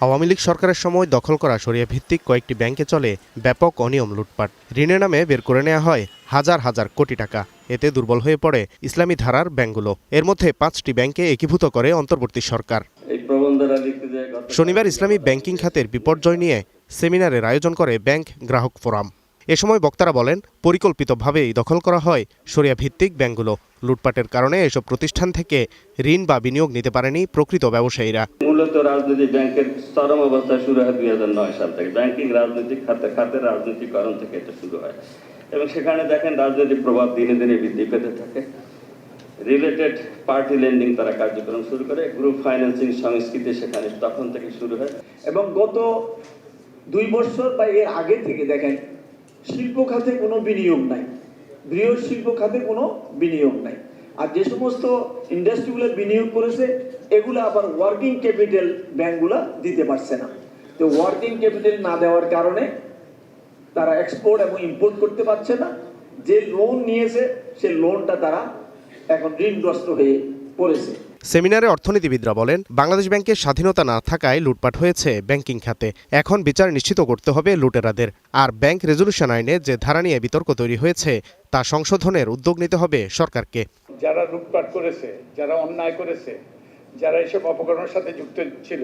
আওয়ামী লীগ সরকারের সময় দখল করা শরিয়া ভিত্তিক কয়েকটি ব্যাংকে চলে ব্যাপক অনিয়ম লুটপাট। ঋণের নামে বের করে নেওয়া হয় হাজার হাজার কোটি টাকা। এতে দুর্বল হয়ে পড়ে ইসলামী ধারার ব্যাংকগুলো। এর মধ্যে 5টি ব্যাংকে একীভূত করে অন্তর্বর্তী সরকার। শনিবার ইসলামী ব্যাংকিং খাতের বিপর্যয় নিয়ে সেমিনারের আয়োজন করে ব্যাংক গ্রাহক ফোরাম। এ সময় বক্তারা বলেন, পরিকল্পিতভাবেই দখল করা হয় শরিয়া ভিত্তিক ব্যাংকগুলো। লুটপাটের কারণে এসব প্রতিষ্ঠান থেকে ঋণ বা বিনিয়োগ নিতে পারেনি প্রকৃত ব্যবসায়ীরা। মূলত রাজনীতি ব্যাংকের চরম অবস্থা শুরু হয় 2009 সাল থেকে। ব্যাংকিং রাজনৈতিক খাতের রাজনীতিকরণ থেকে এটা শুরু হয় এবং সেখানে দেখেন রাজনৈতিক প্রভাব দিনে দিনে বৃদ্ধি পেতে থাকে। রিলেটেড পার্টি লেন্ডিং তারা কার্যক্রম শুরু করে, গ্রুপ ফাইন্যান্সিং সংস্কৃতি সেখানে তখন থেকে শুরু হয়। এবং গত 2 বছর বা এর আগে থেকে দেখেন শিল্প খাতে কোনো বিনিয়োগ নাই, বৃহৎ শিল্প খাতে কোনো বিনিয়োগ নাই। আর যে সমস্ত ইন্ডাস্ট্রিগুলো বিনিয়োগ করেছে এগুলো আবার ওয়ার্কিং ক্যাপিটাল ব্যাংকগুলো দিতে পারছে না। তো ওয়ার্কিং ক্যাপিটাল না দেওয়ার কারণে তারা এক্সপোর্ট এবং ইম্পোর্ট করতে পারছে না। যে লোন নিয়েছে সে লোনটা তারা এখন ঋণগ্রস্ত হয়ে পড়েছে। সেমিনারে অর্থনীতিবিদরা বলেন, বাংলাদেশ ব্যাংকের স্বাধীনতা না থাকায় লুটপাট হয়েছে ব্যাংকিং খাতে। এখন বিচার নিশ্চিত করতে হবে লুটেরাদের। আর ব্যাংক রেজলিউশন আইনে যে ধারা নিয়ে বিতর্ক তৈরি হয়েছে তা সংশোধনের উদ্যোগ নিতে হবে সরকারকে। যারা লুটপাট করেছে, যারা অন্যায় করেছে, যারা এসব অপকর্মের সাথে যুক্ত ছিল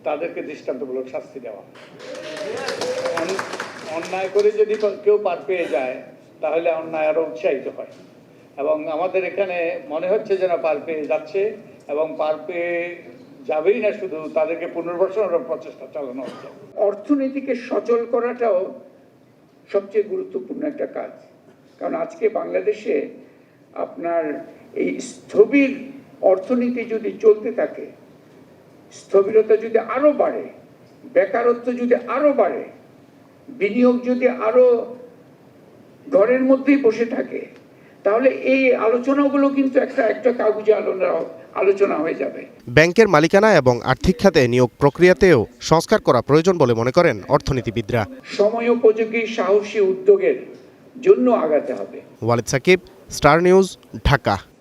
তাদেরকে দৃষ্টান্তমূলক শাস্তি দেওয়া। অন্যায় করে যদি কেউ পার পেয়ে যায় তাহলে অন্যায় আরো উৎসাহিত হয় এবং আমাদের এখানে মনে হচ্ছে যেন পার পেয়ে যাচ্ছে এবং পার পেয়ে যাবেই না, শুধু তাদেরকে পুনর্বাসনের প্রচেষ্টা চালানো হচ্ছে। অর্থনীতিকে সচল করাটাও সবচেয়ে গুরুত্বপূর্ণ একটা কাজ, কারণ আজকে বাংলাদেশে আপনার এই স্থবির অর্থনীতি যদি চলতে থাকে, স্থবিরতা যদি আরো বাড়ে, বেকারত্ব যদি আরো বাড়ে, বিনিয়োগ যদি আরো ঘরের মধ্যেই বসে থাকে, তাহলে এই আলোচনাগুলো কিন্তু একটা কাগজে আলোচনা হয়ে যাবে। ব্যাংকের মালিকানা এবং আর্থিক খাতে নিয়োগ প্রক্রিয়াতেও সংস্কার করা প্রয়োজন বলে মনে করেন অর্থনীতিবিদরা। সময়োপযোগী সাহসী উদ্যোগের জন্য আগাতে হবে। Walid Sakib, star news, Dhaka.